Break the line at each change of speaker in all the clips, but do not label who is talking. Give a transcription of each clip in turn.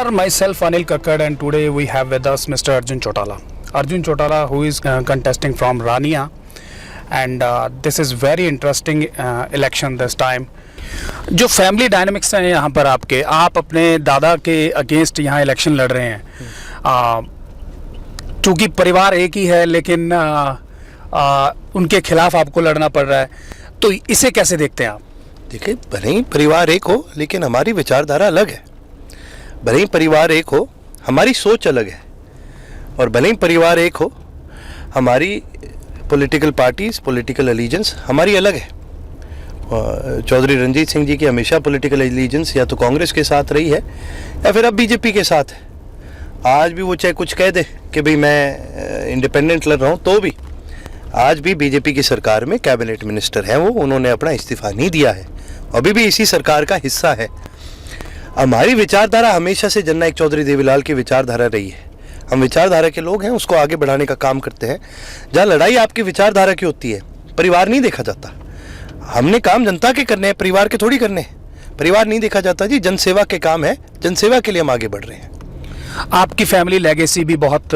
Namaskar, myself Anil Kakkad, and today we have with us Mr. Arjun Chautala. Arjun Chautala, who is contesting from Rania, and this is very interesting election this time. जो family dynamics हैं यहाँ पर आपके, आप अपने दादा के against यहाँ इलेक्शन लड़ रहे हैं, चूँकि परिवार एक ही है लेकिन उनके खिलाफ आपको लड़ना पड़ रहा है, तो इसे कैसे देखते हैं आप?
देखिए, भले ही परिवार एक हो लेकिन हमारी विचारधारा अलग है। भले ही परिवार एक हो, हमारी सोच अलग है। और भले ही परिवार एक हो, हमारी पॉलिटिकल पार्टीज, पॉलिटिकल एलिजेंस हमारी अलग है। चौधरी रणजीत सिंह जी की हमेशा पॉलिटिकल एलिजेंस या तो कांग्रेस के साथ रही है या फिर अब बीजेपी के साथ है। आज भी वो चाहे कुछ कह दे कि भाई मैं इंडिपेंडेंट लड़ रहा हूँ, तो भी आज भी बीजेपी की सरकार में कैबिनेट मिनिस्टर हैं वो, उन्होंने अपना इस्तीफा नहीं दिया है, अभी भी इसी सरकार का हिस्सा है। हमारी विचारधारा हमेशा से जननायक चौधरी देवीलाल की विचारधारा रही है। हम विचारधारा के लोग हैं, उसको आगे बढ़ाने का काम करते हैं। जहाँ लड़ाई आपकी विचारधारा की होती है, परिवार नहीं देखा जाता। हमने काम जनता के करने हैं, परिवार के थोड़ी करने हैं। परिवार नहीं देखा जाता जी, जनसेवा के काम है, जनसेवा के लिए हम आगे बढ़ रहे हैं।
आपकी फैमिली लेगेसी भी बहुत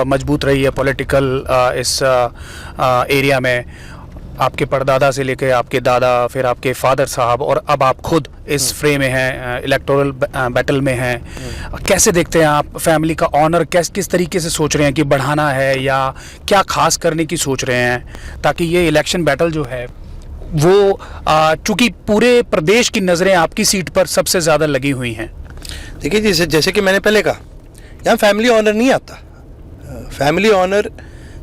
मजबूत रही है पॉलिटिकल इस एरिया में। आपके परदादा से लेकर आपके दादा, फिर आपके फादर साहब, और अब आप खुद इस फ्रे में हैं, इलेक्टोरल बैटल में हैं। कैसे देखते हैं आप फैमिली का ऑनर, किस तरीके से सोच रहे हैं कि बढ़ाना है या क्या खास करने की सोच रहे हैं, ताकि ये इलेक्शन बैटल जो है वो चूँकि पूरे प्रदेश की नज़रें आपकी सीट पर सबसे ज़्यादा लगी हुई हैं।
देखिए, जैसे कि मैंने पहले कहा, यहाँ फैमिली ऑनर नहीं आता। फैमिली ऑनर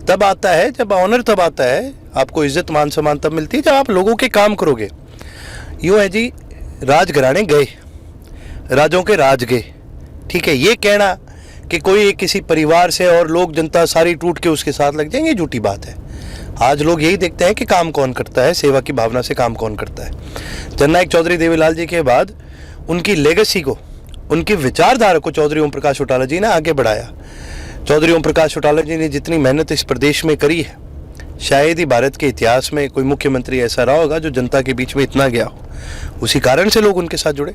तब आता है, जब ऑनर तब आता है, आपको इज्जत मान सम्मान तब मिलती है जब आप लोगों के काम करोगे। यूँ है जी, राजघराने गए, राजों के राज गए, ठीक है। ये कहना कि कोई एक किसी परिवार से और लोग जनता सारी टूट के उसके साथ लग जाएंगे, झूठी बात है। आज लोग यही देखते हैं कि काम कौन करता है, सेवा की भावना से काम कौन करता है। जननायक चौधरी देवीलाल जी के बाद उनकी लेगेसी को, उनकी विचारधारा को चौधरी ओम प्रकाश चौटाला जी ने आगे बढ़ाया। चौधरी ओम प्रकाश चौटाला जी ने जितनी मेहनत इस प्रदेश में करी है, शायद ही भारत के इतिहास में कोई मुख्यमंत्री ऐसा रहा होगा जो जनता के बीच में इतना गया हो। उसी कारण से लोग उनके साथ जुड़े।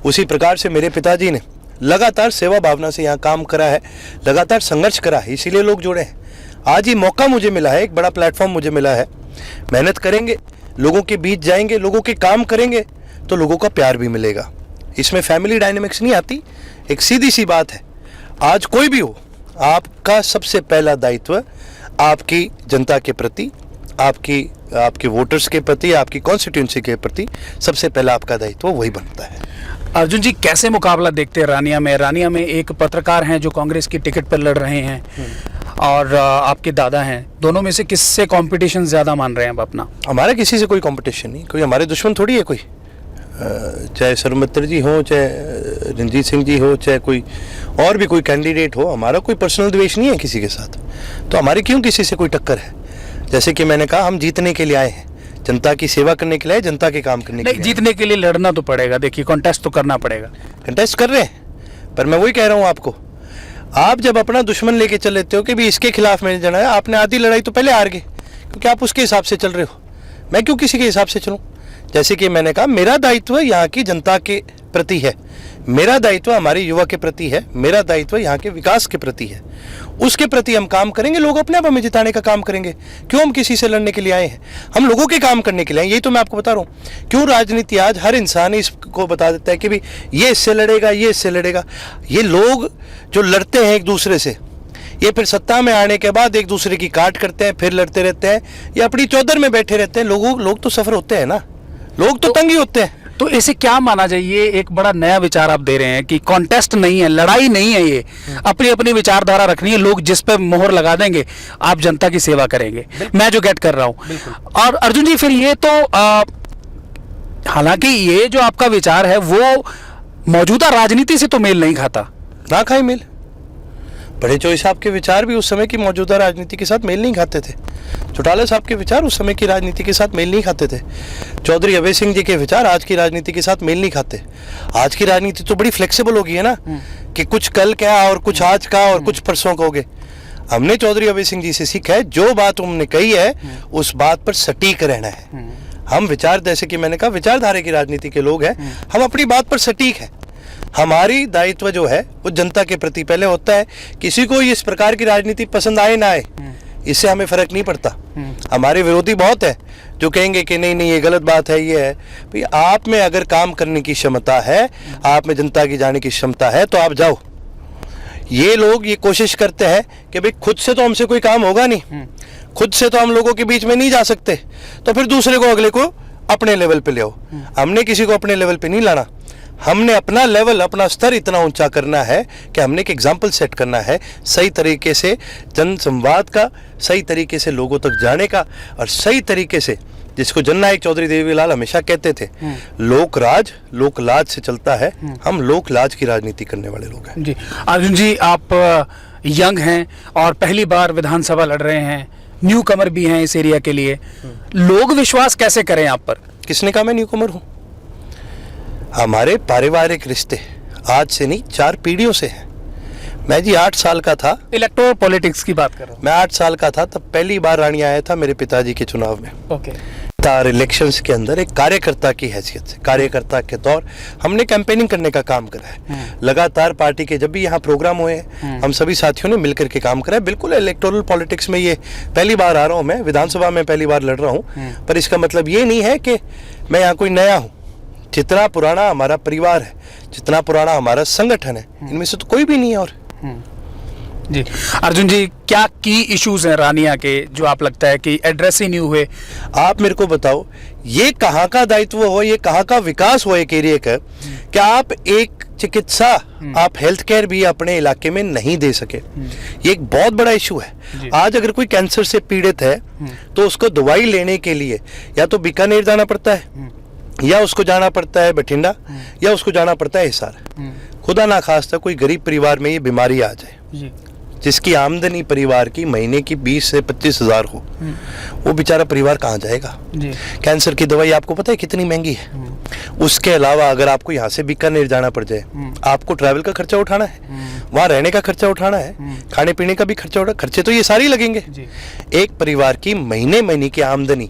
उसी प्रकार से मेरे पिताजी ने लगातार सेवा भावना से यहाँ काम करा है, लगातार संघर्ष करा है, इसीलिए लोग जुड़े हैं। आज ये मौका मुझे मिला है, एक बड़ा प्लेटफॉर्म मुझे मिला है। मेहनत करेंगे, लोगों के बीच जाएंगे, लोगों के काम करेंगे, तो लोगों का प्यार भी मिलेगा। इसमें फैमिली डायनेमिक्स नहीं आती। एक सीधी सी बात है, आज कोई भी हो, आपका सबसे पहला दायित्व आपकी जनता के प्रति, आपके वोटर्स के प्रति, आपकी कॉन्स्टिट्यूंसी के प्रति सबसे पहला आपका दायित्व वही बनता है।
अर्जुन जी, कैसे मुकाबला देखते हैं रानिया में? रानिया में एक पत्रकार हैं जो कांग्रेस की टिकट पर लड़ रहे हैं, और आपके दादा हैं। दोनों में से किससे कंपटीशन ज़्यादा मान रहे हैं आप अपना?
हमारा किसी से कोई कंपटीशन नहीं, कोई हमारे दुश्मन थोड़ी है कोई। चाहे सरमत्तर जी हो, चाहे रणजीत सिंह जी हो, चाहे कोई और भी कोई कैंडिडेट हो, हमारा कोई पर्सनल द्वेष नहीं है किसी के साथ। तो हमारी क्यों किसी से कोई टक्कर है? जैसे कि मैंने कहा, हम जीतने के लिए आए हैं, जनता की सेवा करने के लिए, जनता के काम करने के लिए।
जीतने के लिए लड़ना तो पड़ेगा, देखिए कॉन्टेस्ट तो करना पड़ेगा।
कंटेस्ट कर रहे हैं, पर मैं वही कह रहा हूँ आपको, आप जब अपना दुश्मन लेके चल लेते हो कि भी इसके खिलाफ मैंने जाना है, आपने आधी लड़ाई तो पहले हार गए, क्योंकि आप उसके हिसाब से चल रहे हो। मैं क्यों किसी के हिसाब से चलूँ? जैसे कि मैंने कहा, मेरा दायित्व यहाँ की जनता के प्रति है, मेरा दायित्व हमारे युवा के प्रति है, मेरा दायित्व यहाँ के विकास के प्रति है। उसके प्रति हम काम करेंगे, लोग अपने आप हमें जिताने का काम करेंगे। क्यों हम किसी से लड़ने के लिए आए हैं? हम लोगों के काम करने के लिए आए, यही तो मैं आपको बता रहा हूँ। क्यों राजनीति आज हर इंसान इसको बता देता है कि भाई ये इससे लड़ेगा, ये इससे लड़ेगा। ये लोग जो लड़ते हैं एक दूसरे से, ये फिर सत्ता में आने के बाद एक दूसरे की काट करते हैं, फिर लड़ते रहते हैं, ये अपनी चौधर में बैठे रहते हैं। लोग तो सफर होते हैं ना, लोग तो तंग ही होते हैं।
तो इसे क्या माना जाए? ये एक बड़ा नया विचार आप दे रहे हैं कि कॉन्टेस्ट नहीं है, लड़ाई नहीं है, ये अपनी अपनी विचारधारा रखनी है। लोग जिस पे मोहर लगा देंगे, आप जनता की सेवा करेंगे। मैं जो गेट कर रहा हूँ। और अर्जुन जी, फिर ये तो हालांकि ये जो आपका विचार है वो मौजूदा राजनीति से तो मेल नहीं खाता।
ना खाए मेल। बड़े चौधरी साहब के विचार भी उस समय की मौजूदा राजनीति के साथ मेल नहीं खाते थे। चौटाला साहब के विचार उस समय की राजनीति के साथ मेल नहीं खाते थे। चौधरी अभय सिंह जी के विचार आज की राजनीति के साथ मेल नहीं खाते। आज की राजनीति तो बड़ी फ्लेक्सिबल हो गई है ना, कि कुछ कल का और कुछ आज का और कुछ परसों का हो गए। हमने चौधरी अभय सिंह जी से सीखा है, जो बात उन्होंने कही है उस बात पर सटीक रहना है। हम विचार, जैसे कि मैंने कहा, विचारधारा की राजनीति के लोग हैं, हम अपनी बात पर सटीक है। हमारी दायित्व जो है वो जनता के प्रति पहले होता है। किसी को इस प्रकार की राजनीति पसंद आए ना आए, इससे हमें फर्क नहीं पड़ता। हमारे विरोधी बहुत है जो कहेंगे कि नहीं नहीं ये गलत बात है, ये है। भाई आप में अगर काम करने की क्षमता है, आप में जनता की जाने की क्षमता है, तो आप जाओ। ये लोग ये कोशिश करते हैं कि भाई खुद से तो हमसे कोई काम होगा नहीं, खुद से तो हम लोगों के बीच में नहीं जा सकते, तो फिर दूसरे को अगले को अपने लेवल पे ले आओ। हमने किसी को अपने लेवल पे नहीं लाना, हमने अपना लेवल, अपना स्तर इतना ऊंचा करना है कि हमने एक एग्जाम्पल सेट करना है सही तरीके से जन संवाद का, सही तरीके से लोगों तक जाने का, और सही तरीके से, जिसको जननायक चौधरी देवीलाल हमेशा कहते थे, लोक राज लोक लाज से चलता है। हम लोक लाज की राजनीति करने वाले लोग हैं।
जी अर्जुन जी, आप यंग हैं और पहली बार विधानसभा लड़ रहे हैं, न्यू कमर भी हैं इस एरिया के लिए, लोग विश्वास कैसे करें आप पर?
किसने कहा मैं न्यू कमर हूँ? हमारे पारिवारिक रिश्ते आज से नहीं 4 पीढ़ियों से हैं। मैं जी 8 साल का था,
इलेक्टोरल पॉलिटिक्स की बात कर रहा हूँ।
मैं 8 साल का था तब पहली बार रानी आया था मेरे पिताजी के चुनाव में।
ओके।
तार इलेक्शंस के अंदर एक कार्यकर्ता की हैसियत से, कार्यकर्ता के तौर हमने कैंपेनिंग करने का काम करा है। लगातार पार्टी के जब भी यहाँ प्रोग्राम हुए हैं, हम सभी साथियों ने मिलकर के काम करा है। बिल्कुल इलेक्टोरल पॉलिटिक्स में ये पहली बार आ रहा हूँ, मैं विधानसभा में पहली बार लड़ रहा हूँ, पर इसका मतलब ये नहीं है कि मैं यहाँ कोई नया हूँ। जितना पुराना हमारा परिवार है, जितना पुराना हमारा संगठन है, इनमें से तो कोई भी नहीं है। और
जी अर्जुन जी, क्या की इश्यूज हैं रानिया के जो आप लगता है कि एड्रेस ही नहीं हुए?
आप मेरे को बताओ, ये कहाँ का दायित्व हो, ये कहाँ का विकास हो एक एरिया का, क्या आप एक चिकित्सा, आप हेल्थ केयर भी अपने इलाके में नहीं दे सके? ये एक बहुत बड़ा इशू है। आज अगर कोई कैंसर से पीड़ित है तो उसको दवाई लेने के लिए या तो बीकानेर जाना पड़ता है, या उसको जाना पड़ता है बठिंडा, या उसको जाना पड़ता है हिसार। खुदा ना खास्ता कोई गरीब परिवार में ये बीमारी आ जाए, जिसकी आमदनी परिवार की महीने की 20 से 25 हज़ार हो, वो बेचारा परिवार कहाँ जाएगा? कैंसर की दवाई आपको पता है कितनी महंगी है? उसके अलावा अगर आपको यहाँ से बीकानेर जाना पड़ जाए, आपको ट्रैवल का खर्चा उठाना है, वहाँ रहने का खर्चा उठाना है, खाने पीने का भी खर्चा उठाना, खर्चे तो ये सारे ही लगेंगे। एक परिवार की महीने की आमदनी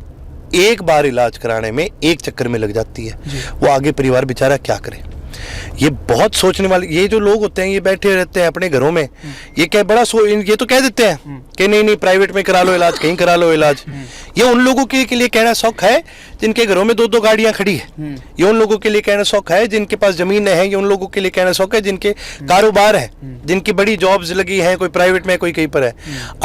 एक बार इलाज कराने में, एक चक्कर में लग जाती है। वो आगे परिवार बेचारा क्या करे? ये बहुत सोचने वाले, ये जो लोग होते हैं ये बैठे रहते हैं अपने घरों में, ये क्या बड़ा ये तो कह देते हैं कि नहीं नहीं प्राइवेट में करा लो इलाज, कहीं करा लो इलाज। ये उन लोगों के लिए कहना शौक है जिनके घरों में 2-2 गाड़ियां खड़ी है। ये उन लोगों के लिए कहना शौक है जिनके पास जमीन है। ये उन लोगों के लिए कहना शौक है जिनके कारोबार है, जिनकी बड़ी जॉब्स लगी है, कोई प्राइवेट में कोई कहीं पर है।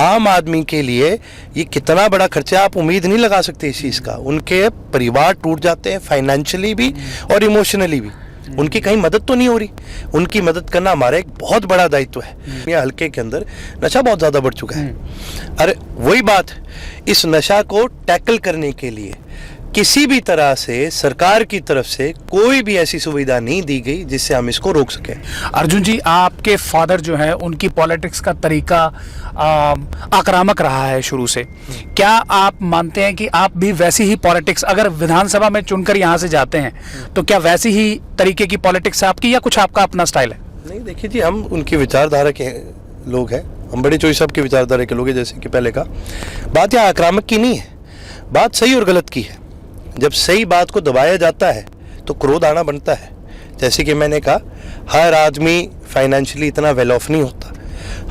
आम आदमी के लिए ये कितना बड़ा खर्चा आप उम्मीद नहीं लगा सकते इस चीज का। उनके परिवार टूट जाते हैं फाइनेंशियली भी और इमोशनली भी। उनकी कहीं मदद तो नहीं हो रही, उनकी मदद करना हमारा एक बहुत बड़ा दायित्व है। यहाँ हल्के के अंदर नशा बहुत ज्यादा बढ़ चुका है। अरे वही बात, इस नशा को टैकल करने के लिए किसी भी तरह से सरकार की तरफ से कोई भी ऐसी सुविधा नहीं दी गई जिससे हम इसको रोक सकें।
अर्जुन जी, आपके फादर जो है उनकी पॉलिटिक्स का तरीका आक्रामक रहा है शुरू से। क्या आप मानते हैं कि आप भी वैसी ही पॉलिटिक्स, अगर विधानसभा में चुनकर यहाँ से जाते हैं तो क्या वैसी ही तरीके की पॉलिटिक्स है आपकी, या कुछ आपका अपना स्टाइल है?
नहीं, देखिए जी, हम उनकी विचारधारा के लोग हैं, हम बड़े चोई साहब की विचारधारा के लोग हैं। जैसे कि पहले का बात यहाँ आक्रामक की नहीं है, बात सही और गलत की है। जब सही बात को दबाया जाता है तो क्रोध आना बनता है। जैसे कि मैंने कहा, हर आदमी फाइनेंशियली इतना वेल ऑफ नहीं होता,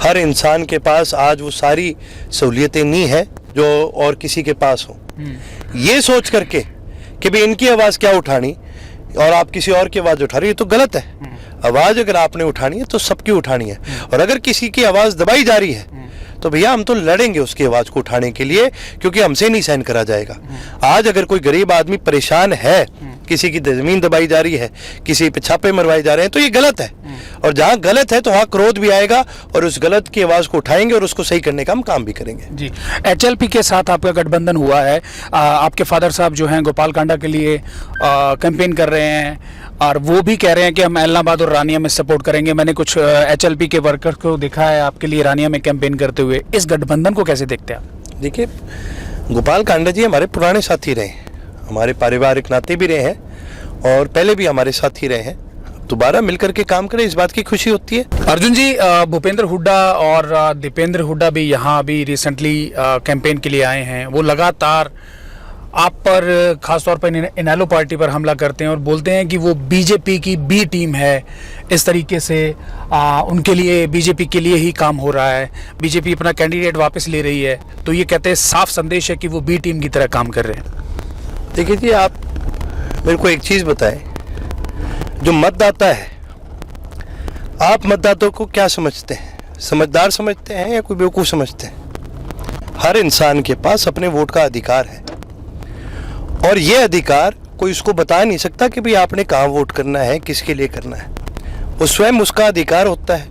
हर इंसान के पास आज वो सारी सहूलियतें नहीं है जो और किसी के पास हो। ये सोच करके कि भाई इनकी आवाज़ क्या उठानी और आप किसी और की आवाज़ उठा रही है, तो गलत है। आवाज़ अगर आपने उठानी है तो सबकी उठानी है, और अगर किसी की आवाज़ दबाई जा रही है तो भैया हम तो लड़ेंगे उसकी आवाज़ को उठाने के लिए, क्योंकि हमसे नहीं सहन करा जाएगा। आज अगर कोई गरीब आदमी परेशान है, किसी की जमीन दबाई जा रही है, किसी पे छापे मरवाए जा रहे हैं, तो ये गलत है। और जहाँ गलत है तो वहाँ क्रोध भी आएगा और उस गलत की आवाज़ को उठाएंगे और उसको सही करने का हम काम भी करेंगे।
जी, HLP के साथ आपका गठबंधन हुआ है। आपके फादर साहब जो हैं गोपाल कांडा के लिए कैंपेन कर रहे हैं, और वो भी कह रहे हैं कि हम एलनाबाद और रानिया में सपोर्ट करेंगे। मैंने कुछ HLP के वर्कर को देखा है आपके लिए रानिया में कैंपेन करते हुए। इस गठबंधन को कैसे देखते हैं आप?
देखिए, गोपाल कांडा जी हमारे पुराने साथी रहे हैं, हमारे पारिवारिक नाते भी रहे हैं, और पहले भी हमारे साथी रहे हैं। दोबारा मिलकर के काम करें, इस बात की खुशी होती है।
अर्जुन जी, भूपेंद्र हुड्डा और दीपेंद्र हुड्डा भी यहाँ अभी रिसेंटली कैंपेन के लिए आए हैं। वो लगातार आप पर खासतौर पर इनेलो पार्टी पर हमला करते हैं और बोलते हैं कि वो बीजेपी की बी टीम है, इस तरीके से उनके लिए बीजेपी के लिए ही काम हो रहा है, बीजेपी अपना कैंडिडेट वापस ले रही है, तो ये कहते हैं साफ संदेश है कि वो बी टीम की तरह काम कर रहे हैं।
देखिए जी, आप मेरे को एक चीज़ बताएं, जो मतदाता है, आप मतदाताओं को क्या समझते हैं? समझदार समझते हैं या कोई बेवकूफ़ समझते हैं? हर इंसान के पास अपने वोट का अधिकार है और ये अधिकार कोई उसको बता नहीं सकता कि भाई आपने कहाँ वोट करना है, किसके लिए करना है। वो स्वयं उसका अधिकार होता है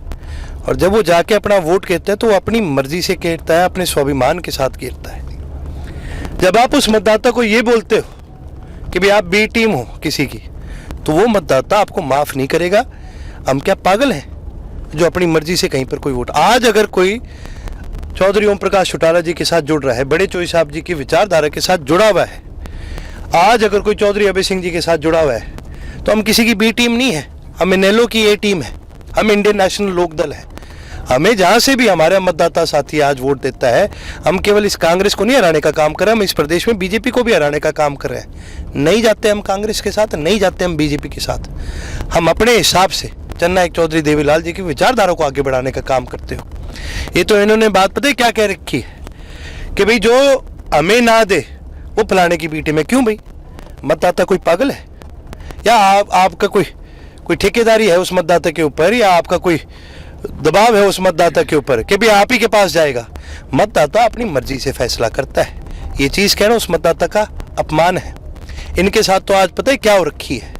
और जब वो जाके अपना वोट गिरता है तो वो अपनी मर्जी से गिरता है, अपने स्वाभिमान के साथ गिरता है। जब आप उस मतदाता को ये बोलते हो कि भाई आप बी टीम हो किसी की, तो वो मतदाता आपको माफ़ नहीं करेगा। हम क्या पागल हैं जो अपनी मर्जी से कहीं पर कोई वोट? आज अगर कोई चौधरी ओम प्रकाश चौटाला जी के साथ जुड़ रहा है, बड़े चोई साहब जी की विचारधारा के साथ जुड़ा हुआ है, आज अगर कोई चौधरी अभय सिंह जी के साथ जुड़ा हुआ है, तो हम किसी की बी टीम नहीं है, हम इनेलो की ए टीम है, हम इंडियन नेशनल लोकदल है। हमें जहाँ से भी हमारा मतदाता साथी आज वोट देता है, हम केवल इस कांग्रेस को नहीं हराने का काम कर रहे हैं, हम इस प्रदेश में बीजेपी को भी हराने का काम कर रहे हैं। नहीं जाते हम कांग्रेस के साथ, नहीं जाते हम बीजेपी के साथ, हम अपने हिसाब से जननायक चौधरी देवीलाल जी की विचारधारा को आगे बढ़ाने का काम करते हो। ये तो इन्होंने बात पता है क्या कह रखी है कि भाई जो हमें ना दे वो फलाने की बीटी में। क्यों भाई? मतदाता कोई पागल है या आपका कोई ठेकेदारी है उस मतदाता के ऊपर, या आपका कोई दबाव है उस मतदाता के ऊपर कि भाई आप ही के पास जाएगा? मतदाता अपनी मर्जी से फैसला करता है। ये चीज़ कहना उस मतदाता का अपमान है। इनके साथ तो आज पता है क्या हो रखी है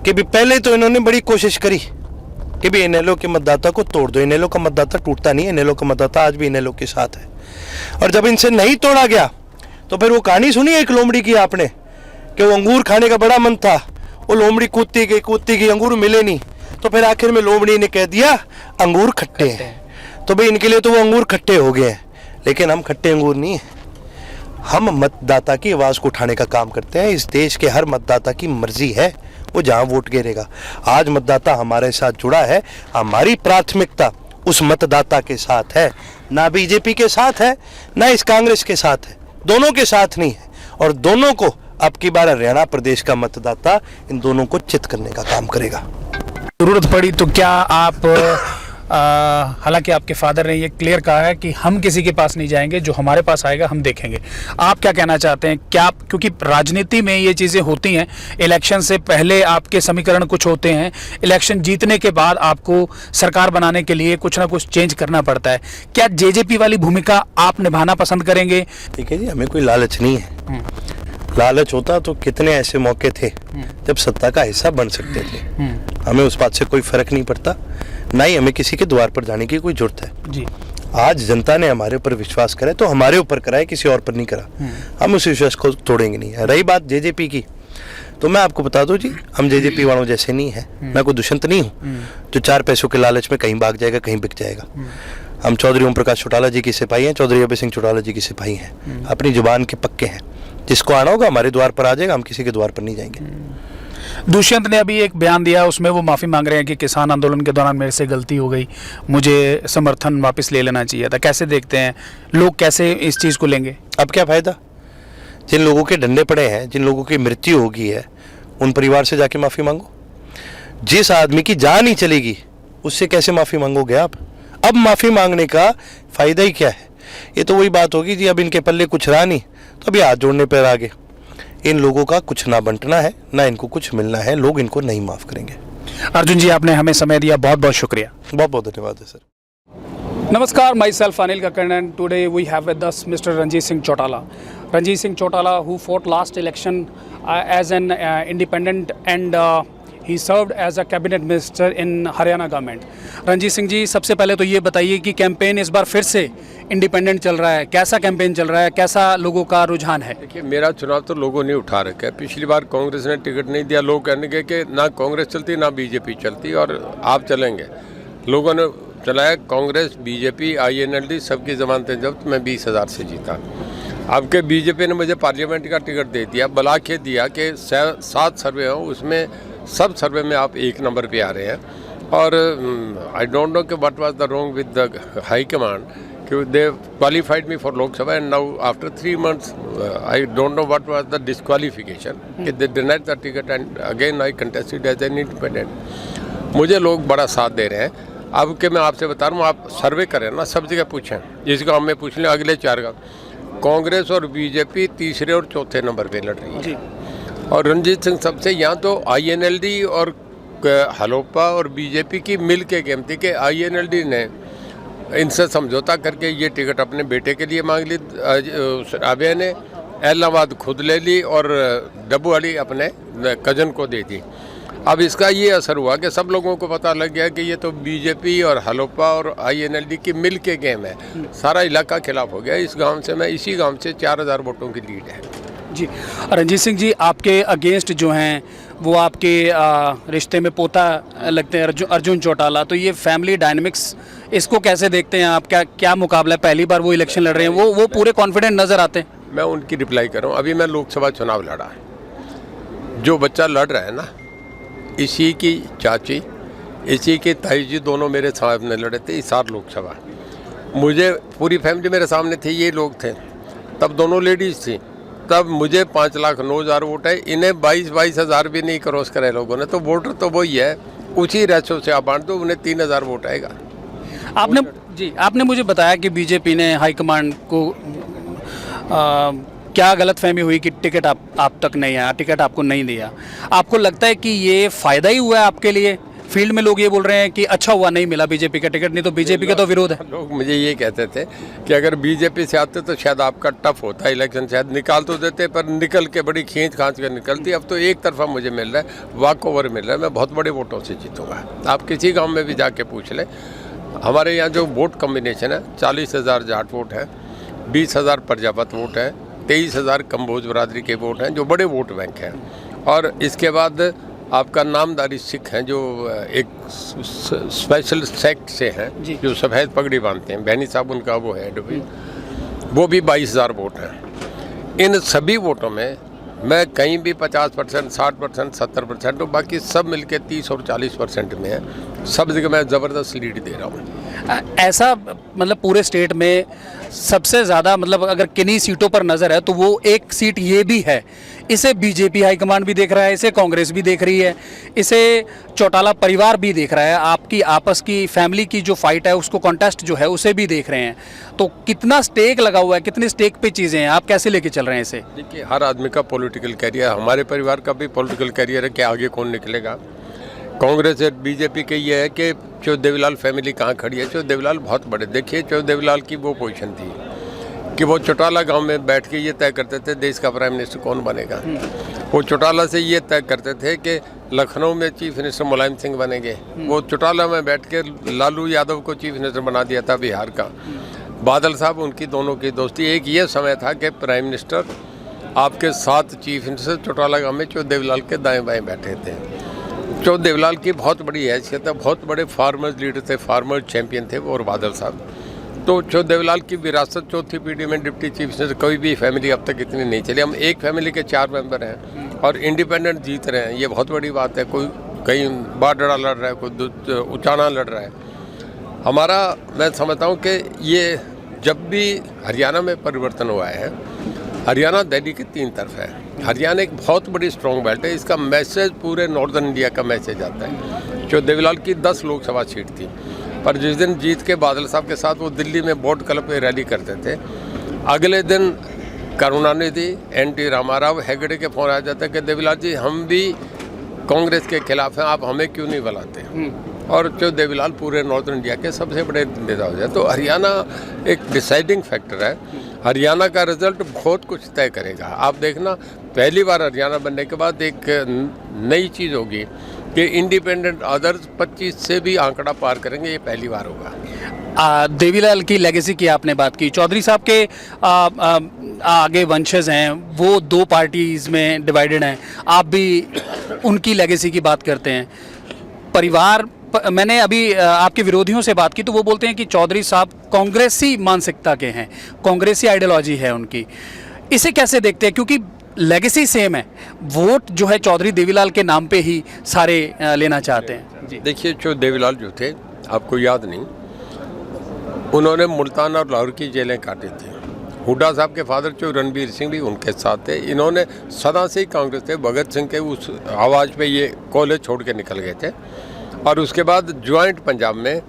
कि भी पहले तो इन्होंने बड़ी कोशिश करी कि भी इनेलो के मतदाता को तोड़ दो। इनेलो का मतदाता टूटता नहीं है, इनेलो का मतदाता आज भी इनेलो के साथ है। और जब इनसे नहीं तोड़ा गया तो फिर वो कहानी सुनी एक लोमड़ी की आपने कि वो अंगूर खाने का बड़ा मन था, वो लोमड़ी कूदती गई, अंगूर मिले नहीं, तो फिर आखिर में लोमड़ी ने कह दिया अंगूर खट्टे हैं। तो भाई इनके लिए तो वो अंगूर खट्टे हो गए हैं, लेकिन हम खट्टे अंगूर नहीं हैं। हम मतदाता की आवाज़ को उठाने का काम करते हैं। इस देश के हर मतदाता की मर्जी है वो जहां वोट गिरेगा। आज मतदाता हमारे साथ जुड़ा है, हमारी प्राथमिकता उस मतदाता के साथ है, ना बीजेपी के साथ है ना इस कांग्रेस के साथ है, दोनों के साथ नहीं है। और दोनों को अब की बार हरियाणा प्रदेश का मतदाता इन दोनों को चित करने का काम करेगा।
जरूरत पड़ी तो क्या आप हालांकि आपके फादर ने ये क्लियर कहा है कि हम किसी के पास नहीं जाएंगे, जो हमारे पास आएगा हम देखेंगे। आप क्या कहना चाहते हैं? क्या क्योंकि राजनीति में ये चीज़ें होती हैं, इलेक्शन से पहले आपके समीकरण कुछ होते हैं, इलेक्शन जीतने के बाद आपको सरकार बनाने के लिए कुछ ना कुछ चेंज करना पड़ता है। क्या जेजेपी वाली भूमिका आप निभाना पसंद करेंगे?
ठीक है जी, हमें कोई लालच नहीं है। लालच होता तो कितने ऐसे मौके थे जब सत्ता का हिस्सा बन सकते थे। हमें उस बात से कोई फर्क नहीं पड़ता, ना ही हमें किसी के द्वार पर जाने की कोई जरूरत है जी। आज जनता ने हमारे ऊपर विश्वास करा तो हमारे ऊपर करा है, किसी और पर नहीं करा। हम उस विश्वास को तोड़ेंगे नहीं। रही बात जेजेपी की, तो मैं आपको बता दूं जी, हम जेजेपी वालों जैसे नहीं है। मैं कोई दुष्यंत नहीं हूँ जो 4 पैसों के लालच में कहीं भाग जाएगा, कहीं बिक जाएगा। हम चौधरी ओम प्रकाश चौटाला जी की सिपाही हैं, चौधरी अभय सिंह चौटाला जी की सिपाही हैं, अपनी जुबान के पक्के हैं। जिसको आना होगा हमारे द्वार पर आ जाएगा, हम किसी के द्वार पर नहीं जाएंगे।
दुष्यंत ने अभी एक बयान दिया, उसमें वो माफ़ी मांग रहे हैं कि किसान आंदोलन के दौरान मेरे से गलती हो गई, मुझे समर्थन वापस ले लेना चाहिए था। कैसे देखते हैं लोग, कैसे इस चीज़ को लेंगे?
अब क्या फ़ायदा? जिन लोगों के डंडे पड़े हैं, जिन लोगों की मृत्यु हो गई है, उन परिवार से जाके माफ़ी मांगो। जिस आदमी की जान ही चलेगी उससे कैसे माफ़ी मांगोगे आप? अब माफ़ी मांगने का फ़ायदा ही क्या है? ये तो वही बात होगी जी, अब इनके पल्ले कुछ रहा नहीं तो अभी हाथ जोड़ने पर आगे। इन लोगों का कुछ ना बंटना है, ना इनको कुछ मिलना है, लोग इनको नहीं माफ़ करेंगे।
अर्जुन जी, आपने हमें समय दिया, बहुत बहुत शुक्रिया।
बहुत बहुत धन्यवाद है sir.
Namaskar, myself Anil Kakkad, and today we have with us Mr. Ranjit Singh Chautala. Ranjit Singh Chautala, who fought last election as an independent, and he served as a cabinet minister in Haryana government. Ranjit Singh जी, सबसे पहले तो ये बताइए कि campaign इस बार फिर से independent चल रहा है, कैसा कैंपेन चल रहा है, कैसा लोगों का रुझान है?
देखिए, मेरा चुनाव तो लोगों ने उठा रखा है। पिछली बार कांग्रेस ने टिकट नहीं दिया, लोग कहने के कि ना कांग्रेस चलती ना बीजेपी चलती और आप चलेंगे। लोगों ने चलाया, कांग्रेस, बीजेपी, INLD सबकी जमानतें जब्त, मैं 20,000 से जीता। अब के बीजेपी ने मुझे पार्लियामेंट का टिकट दे दिया, बुला के दिया कि 7 सर्वे हो, उसमें सब सर्वे में आप 1 नंबर पे आ रहे हैं। और आई डोंट नो कि what was the wrong with the high command they qualified me for Lok Sabha, and now after 3 months, I don't know what was the disqualification. They denied the ticket, and again I contested as an independent. मुझे लोग बड़ा साथ दे रहे हैं. अब के मैं आपसे बता रहा हूँ, आप सर्वे करें ना, सब जगह पूछें, इस गांव में पूछ लें, अगले 4 गांव, कांग्रेस और बीजेपी तीसरे और चौथे नंबर पे लड़ रही है. और रणजीत सिंह सबसे, यहाँ तो INLD और हलोपा और बीजेपी की मिल के गेम थी कि INLD ने इनसे समझौता करके ये टिकट अपने बेटे के लिए मांग ली, राबिया ने इलाहाबाद खुद ले ली और डब्बू वाली अपने कजन को दे दी. अब इसका ये असर हुआ कि सब लोगों को पता लग गया कि ये तो बीजेपी और हलोपा और INLD की मिल के गेम है. सारा इलाका खिलाफ हो गया. इस गांव से, मैं इसी गांव से 4000 वोटों की लीड है.
जी रणजीत सिंह जी, आपके अगेंस्ट जो हैं वो आपके रिश्ते में पोता लगते हैं अर्जुन चौटाला, तो ये फैमिली डायनेमिक्स, इसको कैसे देखते हैं आप? क्या मुकाबला है? पहली बार वो इलेक्शन लड़ रहे हैं, वो पूरे कॉन्फिडेंट नज़र आते हैं.
मैं उनकी रिप्लाई कर रहा हूँ. अभी मैं लोकसभा चुनाव लड़ा, जो बच्चा लड़ रहा है ना, इसी की चाची, इसी की ताई जी, दोनों मेरे सामने लड़े थे इस साल लोकसभा. मुझे पूरी फैमिली मेरे सामने थी, ये लोग थे, तब दोनों लेडीज़ थी. तब मुझे 5,09,000 वोट है, इन्हें 22,000 भी नहीं क्रॉस करे लोगों ने. तो वोटर तो वही है, उसी रेशो से आप बांट दो, उन्हें 3,000 वोट आएगा. आपने
मुझे बताया कि बीजेपी ने हाईकमांड को क्या गलतफहमी हुई कि टिकट आप तक नहीं आया, टिकट आपको नहीं दिया. आपको लगता है कि ये फ़ायदा ही हुआ है आपके लिए? फील्ड में लोग ये बोल रहे हैं कि अच्छा हुआ नहीं मिला बीजेपी का टिकट, नहीं तो बीजेपी का तो विरोध है.
लोग मुझे ये कहते थे कि अगर बीजेपी से आते तो शायद आपका टफ होता इलेक्शन, शायद निकाल तो देते, पर निकल के बड़ी खींच खांच कर निकलती. अब तो एक तरफा मुझे मिल रहा है, वॉक ओवर मिल रहा है. मैं बहुत बड़े वोटों से जीतूंगा. आप किसी गाँव में भी जाके पूछ लें, हमारे यहाँ जो वोट कम्बिनेशन है, 40,000 जाट वोट है, 20,000 प्रजापत वोट है, 23,000 कंबोज बरादरी के वोट हैं, जो बड़े वोट बैंक हैं. और इसके बाद आपका नामदारी सिख हैं, जो एक स्पेशल सेक्ट से हैं, जो सफ़ेद पगड़ी बांधते हैं, बहनी साहब उनका वो है एडवोकेट, वो भी 22,000 वोट हैं. इन सभी वोटों में मैं कहीं भी 50%, 60%, 70%, तो बाकी सब मिलके 30 और 40% में है. सब जगह मैं ज़बरदस्त लीड दे रहा हूँ.
ऐसा मतलब पूरे स्टेट में सबसे ज़्यादा, मतलब अगर किन्हीं सीटों पर नज़र है तो वो एक सीट ये भी है. इसे बीजेपी हाईकमांड भी देख रहा है, इसे कांग्रेस भी देख रही है, इसे चौटाला परिवार भी देख रहा है. आपकी आपस की फैमिली की जो फाइट है, उसको कॉन्टेस्ट जो है उसे भी देख रहे हैं. तो कितना स्टेक लगा हुआ है, कितने स्टेक पे चीज़ें हैं, आप कैसे लेके चल रहे हैं इसे?
देखिए, हर आदमी का पॉलिटिकल कैरियर, हमारे परिवार का भी पॉलिटिकल कैरियर है कि आगे कौन निकलेगा. कांग्रेस और बीजेपी के ये है कि चौ देवीलाल फैमिली कहाँ खड़ी है. चौ देवीलाल बहुत बड़े, देखिए चौ देवीलाल की वो पोजीशन थी कि वो चौटाला गांव में बैठ के ये तय करते थे देश का प्राइम मिनिस्टर कौन बनेगा. वो चौटाला से ये तय करते थे कि लखनऊ में चीफ मिनिस्टर मुलायम सिंह बनेंगे. वो चौटाला में बैठ के लालू यादव को चीफ मिनिस्टर बना दिया था बिहार का. बादल साहब, उनकी दोनों की दोस्ती. एक ये समय था कि प्राइम मिनिस्टर आपके साथ चीफ मिनिस्टर चौटाला गांव में चौ देवीलाल के दाएँ बाएँ बैठे थे. चौ देवीलाल की बहुत बड़ी हैसियत है, बहुत बड़े फार्मर्स लीडर थे, फार्मर चैंपियन थे वो, और बादल साहब. तो चौ देवीलाल की विरासत चौथी पीढ़ी में डिप्टी चीफ मिनिस्टर कोई भी फैमिली अब तक इतनी नहीं चली. हम एक फैमिली के 4 मेंबर हैं और इंडिपेंडेंट जीत रहे हैं, ये बहुत बड़ी बात है. कोई कहीं बाडड़ा लड़ रहा है, कोई उचाना लड़ रहा है. हमारा, मैं समझता हूँ कि ये जब भी हरियाणा में परिवर्तन हुआ है, हरियाणा दिल्ली के 3 तरफ है. हरियाणा एक बहुत बड़ी स्ट्रॉन्ग बेल्ट है, इसका मैसेज पूरे नॉर्दर्न इंडिया का मैसेज आता है. जो देवीलाल की 10 लोकसभा सीट थी, पर जिस दिन जीत के बादल साहब के साथ वो दिल्ली में बोट क्लब पे रैली करते थे, अगले दिन करुणानिधि, NT रामाराव, हेगड़े के फोन आ जाता है कि देवीलाल जी हम भी कांग्रेस के खिलाफ हैं, आप हमें क्यों नहीं बुलाते. और जो देवीलाल पूरे नॉर्दर्न इंडिया के सबसे बड़े नेता हो जाए. तो हरियाणा एक डिसाइडिंग फैक्टर है. हरियाणा का रिजल्ट बहुत कुछ तय करेगा. आप देखना, पहली बार हरियाणा बनने के बाद एक नई चीज़ होगी कि इंडिपेंडेंट अदर्स 25 से भी आंकड़ा पार करेंगे. ये पहली बार होगा.
देवीलाल की लेगेसी की आपने बात की. चौधरी साहब के आगे वंशज हैं, वो 2 पार्टीज में डिवाइडेड हैं. आप भी उनकी लेगेसी की बात करते हैं. परिवार, मैंने अभी आपके विरोधियों से बात की तो वो बोलते हैं कि चौधरी साहब कांग्रेसी मानसिकता के हैं, कांग्रेसी आइडियोलॉजी है उनकी. इसे कैसे देखते हैं? क्योंकि लेगेसी सेम है, वोट जो है चौधरी देवीलाल के नाम पे ही सारे लेना चाहते हैं.
देखिए, जो देवीलाल जो थे, आपको याद नहीं, उन्होंने मुल्तान और लाहौर की जेलें काटी थी। हुड्डा साहब के फादर जो रणबीर सिंह भी उनके साथ थे। इन्होंने सदा से ही कांग्रेस थे, भगत सिंह के उस आवाज़ पे ये कॉलेज छोड़ के निकल गए थे। और उसके बाद ज्वाइंट पंजाब में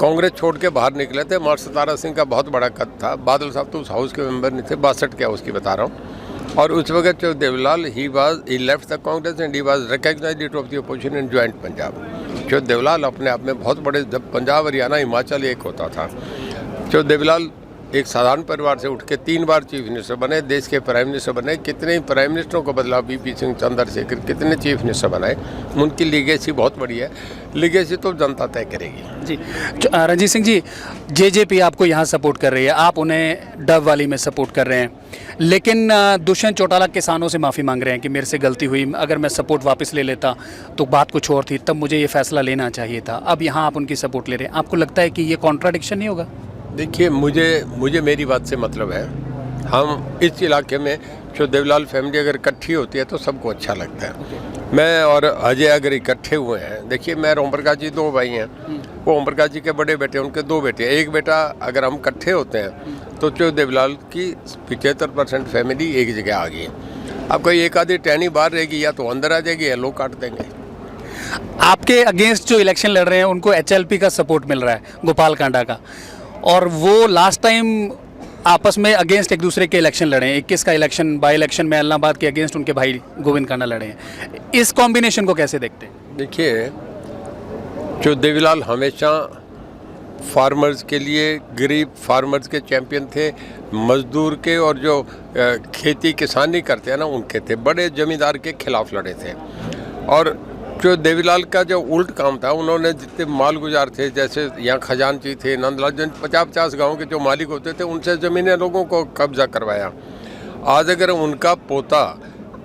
कांग्रेस छोड़ के बाहर निकले थे। मार सतारा सिंह का बहुत बड़ा कद था। बादल साहब तो उस हाउस के मेंबर नहीं थे, 62 के हाउस की बता रहा हूँ। और उस वक्त जो Devilal he left the Congress and he was recognised leader of the opposition in joint Punjab. जो देवलाल अपने आप में बहुत बड़े, जब पंजाब हरियाणा हिमाचल एक होता था, जो देवलाल एक साधारण परिवार से उठ के 3 बार चीफ मिनिस्टर बने, देश के प्राइम मिनिस्टर बने। कितने ही प्राइम मिनिस्टरों को बदला, बीपी सिंह, चंद्रशेखर, कितने चीफ मिनिस्टर बनाए। उनकी लीगेसी बहुत बड़ी है। लीगेसी तो जनता तय करेगी।
जी रणजीत सिंह जी, जेजेपी आपको यहाँ सपोर्ट कर रही है, आप उन्हें डब वाली में सपोर्ट कर रहे हैं, लेकिन दुष्यंत चौटाला किसानों से माफ़ी मांग रहे हैं कि मेरे से गलती हुई, अगर मैं सपोर्ट वापस ले लेता तो बात कुछ और थी, तब मुझे ये फैसला लेना चाहिए था। अब यहाँ आप उनकी सपोर्ट ले रहे हैं, आपको लगता है कि ये कॉन्ट्राडिक्शन नहीं होगा?
देखिए, मुझे मेरी बात से मतलब है, हम इस इलाके में जो देवलाल फैमिली अगर इकट्ठी होती है तो सबको अच्छा लगता है। मैं और अजय अगर इकट्ठे हुए हैं, देखिए मैं और ओम प्रकाश जी 2 भाई हैं, वो ओम प्रकाश जी के बड़े बेटे, उनके 2 बेटे, एक बेटा। अगर हम इकट्ठे होते हैं तो जो देवलाल की 75% फैमिली एक जगह आ गई। अब कोई एक आधी टहनी बाहर रहेगी, या तो अंदर आ जाएगी या लोग काट देंगे।
आपके अगेंस्ट जो इलेक्शन लड़ रहे हैं उनको एचएलपी का सपोर्ट मिल रहा है, गोपाल कांडा का, और वो लास्ट टाइम आपस में अगेंस्ट एक दूसरे के इलेक्शन लड़े हैं। 21 का इलेक्शन, बाई इलेक्शन में इलाहाबाद के अगेंस्ट उनके भाई गोविंद कांडा लड़े हैं। इस कॉम्बिनेशन को कैसे देखते हैं?
देखिए, जो देवीलाल हमेशा फार्मर्स के लिए, गरीब फार्मर्स के चैंपियन थे, मजदूर के, और जो खेती किसानी करते हैं ना उनके थे। बड़े जमींदार के खिलाफ लड़े थे। और जो देवीलाल का जो उल्ट काम था, उन्होंने जितने मालगुजार थे, जैसे यहाँ खजानची थे, नंदलाल, जिन 50-50 गाँव के जो मालिक होते थे, उनसे ज़मीनें लोगों को कब्जा करवाया। आज अगर उनका पोता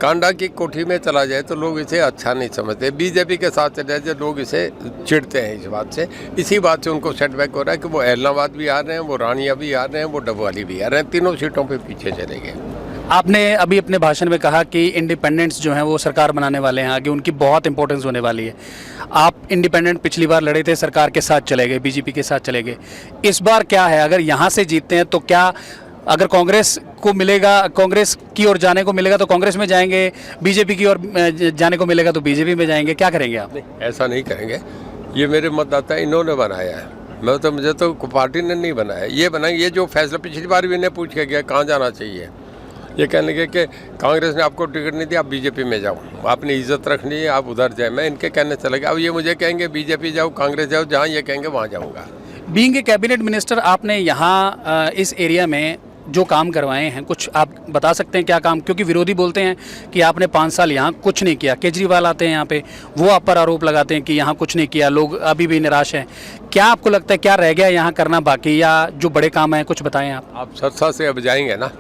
कांडा की कोठी में चला जाए तो लोग इसे अच्छा नहीं समझते। बीजेपी के साथ चले जाए लोग इसे चिढ़ते हैं। इस बात से, इसी बात से उनको सेटबैक हो रहा है कि वो एलनाबाद भी आ रहे हैं, वो रानिया भी आ रहे हैं, वो डबवाली भी आ रहे हैं, तीनों सीटों पे पीछे चले गए।
आपने अभी अपने भाषण में कहा कि इंडिपेंडेंट्स जो हैं वो सरकार बनाने वाले हैं, आगे उनकी बहुत इंपॉर्टेंस होने वाली है। आप इंडिपेंडेंट पिछली बार लड़े थे, सरकार के साथ चले गए, बीजेपी के साथ चले गए। इस बार क्या है, अगर यहाँ से जीतते हैं तो क्या, अगर कांग्रेस को मिलेगा, कांग्रेस की ओर जाने को मिलेगा तो कांग्रेस में जाएंगे, बीजेपी की ओर जाने को मिलेगा तो बीजेपी में जाएंगे, क्या करेंगे आप?
ऐसा नहीं करेंगे। ये मेरे मतदाता इन्होंने बनाया है, मुझे तो पार्टी ने नहीं बनाया। ये बनाया, ये जो फैसला पिछली बार भी इन्हें पूछ के गया कहाँ जाना चाहिए, ये कहने के कि कांग्रेस ने आपको टिकट नहीं दिया, आप बीजेपी में जाओ, आपने इज्जत रखनी है, आप उधर जाए। मैं इनके कहने चला गया। अब ये मुझे कहेंगे बीजेपी जाओ, कांग्रेस जाओ, जहाँ ये कहेंगे वहाँ जाऊँगा।
बीइंग ए कैबिनेट मिनिस्टर, आपने यहाँ इस एरिया में जो काम करवाए हैं, कुछ आप बता सकते हैं क्या काम? क्योंकि विरोधी बोलते हैं कि आपने 5 साल यहाँ कुछ नहीं किया। केजरीवाल आते हैं यहाँ पे, वो आप पर आरोप लगाते हैं कि यहाँ कुछ नहीं किया, लोग अभी भी निराश हैं। क्या आपको लगता है क्या रह गया यहाँ करना बाकी, या जो बड़े काम हैं कुछ बताएं आप?
आप सरसा से अब जाएंगे ना,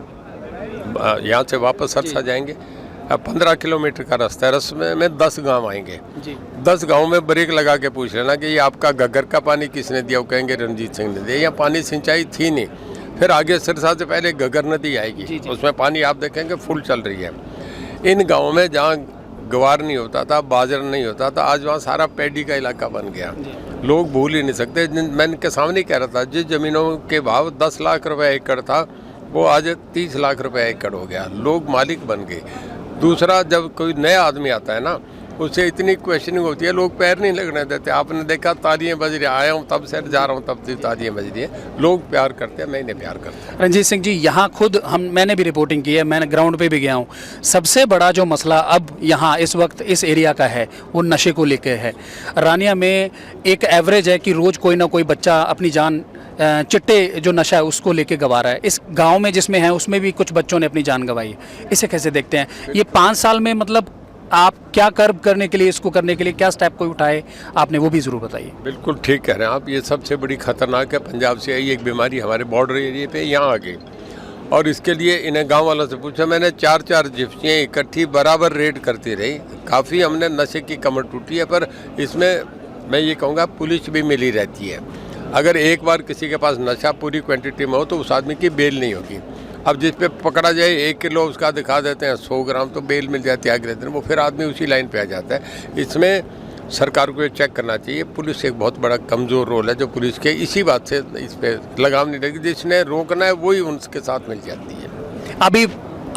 यहाँ से वापस सरसा जाएंगे, 15 किलोमीटर का रास्ता है। रास्ते में 10 गांव आएंगे जी। 10 गांव में ब्रेक लगा के पूछ लेना कि ये आपका घग्गर का पानी किसने दिया, वो कहेंगे रणजीत सिंह ने दिया। यहाँ पानी सिंचाई थी नहीं। फिर आगे सिरसा से पहले घग्गर नदी आएगी, उसमें पानी आप देखेंगे फुल चल रही है। इन गाँव में जहाँ गवार नहीं होता था, बाजरा नहीं होता था, आज वहाँ सारा पैडी का इलाका बन गया। लोग भूल ही नहीं सकते। मैं इनके सामने कह रहा था, जिस ज़मीनों के भाव 10 लाख रुपए एकड़ था, वो आज 30 लाख रुपए एकड़ हो गया। लोग मालिक बन गए। दूसरा, जब कोई नया आदमी आता है ना, उससे इतनी क्वेश्चनिंग होती है, लोग पैर नहीं लगने देते। आपने देखा तालियां बज रही, आया हूँ तब से जा रहा हूँ तब से तालियां बज रही है। लोग प्यार करते हैं, मैं इन्हें प्यार करता हूँ।
रणजीत सिंह जी, यहाँ खुद मैंने भी रिपोर्टिंग की है, मैंने ग्राउंड पे भी गया हूँ। सबसे बड़ा जो मसला अब यहाँ इस वक्त इस एरिया का है वो नशे को लेकर है। रानिया में एक एवरेज है कि रोज़ कोई ना कोई बच्चा अपनी जान चिट्टे जो नशा है उसको लेके गंवा रहा है। इस गांव में जिसमें है उसमें भी कुछ बच्चों ने अपनी जान गंवाई है। इसे कैसे देखते हैं? ये 5 साल में मतलब आप क्या कर्ब करने के लिए, इसको करने के लिए क्या स्टेप कोई उठाए आपने, वो भी ज़रूर बताइए।
बिल्कुल ठीक कह रहे हैं आप। ये सबसे बड़ी खतरनाक है। पंजाब से आई एक बीमारी हमारे बॉर्डर एरिया पे यहाँ आ गई, और इसके लिए इन्हें गांव वालों से पूछा। मैंने 4-4 जिप्सियाँ इकट्ठी बराबर रेड करती रही। काफ़ी हमने नशे की कमर टूटी है, पर इसमें मैं ये कहूँगा पुलिस भी मिली रहती है। अगर एक बार किसी के पास नशा पूरी क्वांटिटी में हो तो उस आदमी की बेल नहीं होगी। अब जिस पे पकड़ा जाए 1 किलो उसका दिखा देते हैं 100 ग्राम, तो बेल मिल जाती है अगले दिन, वो फिर आदमी उसी लाइन पे आ जाता है। इसमें सरकार को ये चेक करना चाहिए। पुलिस एक बहुत बड़ा कमज़ोर रोल है जो पुलिस के इसी बात से इस पर लगाम नहीं लगी, जिसने रोकना है वही उनके साथ मिल जाती है।
अभी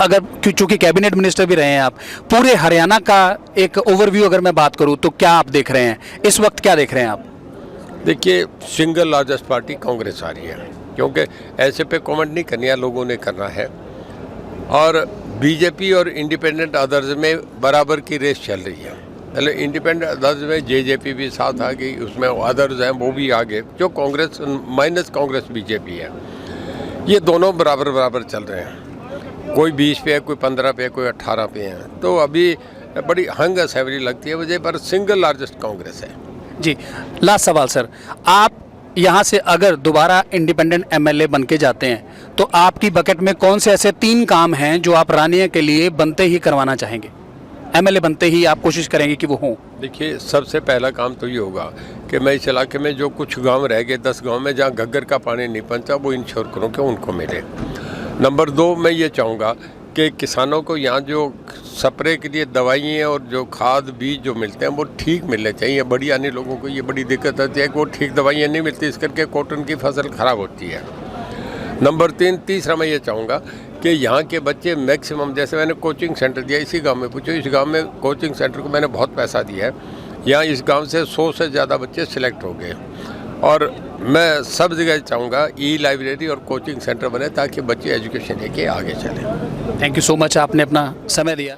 अगर चूंकि कैबिनेट मिनिस्टर भी रहे हैं आप, पूरे हरियाणा का एक ओवरव्यू अगर मैं बात करूं तो क्या आप देख रहे हैं इस वक्त, क्या देख रहे हैं आप?
देखिए, सिंगल लार्जेस्ट पार्टी कांग्रेस आ रही है, क्योंकि ऐसे पे कमेंट नहीं करनी है, लोगों ने करना है। और बीजेपी और इंडिपेंडेंट अदर्स में बराबर की रेस चल रही है। पहले इंडिपेंडेंट अदर्स में जेजेपी भी साथ आ गई, उसमें अदर्स हैं वो भी आ गए, जो कांग्रेस माइनस कांग्रेस बीजेपी है, ये दोनों बराबर बराबर चल रहे हैं। कोई 20 पे है, कोई 15 पे है, कोई 18 पे है। तो अभी बड़ी हंग असेंबली लगती है मुझे, पर सिंगल लार्जेस्ट कांग्रेस है।
जी, लास्ट सवाल सर, आप यहाँ से अगर दोबारा इंडिपेंडेंट एमएलए बन के जाते हैं तो आपकी बकेट में कौन से ऐसे 3 काम हैं जो आप रानिया के लिए बनते ही करवाना चाहेंगे? एमएलए बनते ही आप कोशिश करेंगे कि वो हों।
देखिए, सबसे पहला काम तो ये होगा कि मैं इस इलाके में जो कुछ गांव रह गए, 10 गांव में जहाँ घग्गर का पानी नहीं पहुंचा, वो इंश्योर करूँ कि उनको मिले। नंबर 2, मैं ये चाहूँगा कि किसानों को यहाँ जो स्प्रे के लिए दवाइयाँ और जो खाद बीज जो मिलते हैं वो ठीक मिलने चाहिए। बड़ी आने लोगों को ये बड़ी दिक्कत आती है कि वो ठीक दवाइयाँ नहीं मिलती, इस करके कॉटन की फसल ख़राब होती है। नंबर 3, तीसरा मैं ये चाहूँगा कि यहाँ के बच्चे मैक्सिमम, जैसे मैंने कोचिंग सेंटर दिया, इसी गांव में पूछो, इस गांव में कोचिंग सेंटर को मैंने बहुत पैसा दिया है, यहाँ इस गांव से 100 से ज़्यादा बच्चे सिलेक्ट हो गए। और मैं सब जगह चाहूँगा ई लाइब्रेरी और कोचिंग सेंटर बने ताकि बच्चे एजुकेशन लेके आगे चलें।
थैंक यू सो मच, आपने अपना समय दिया।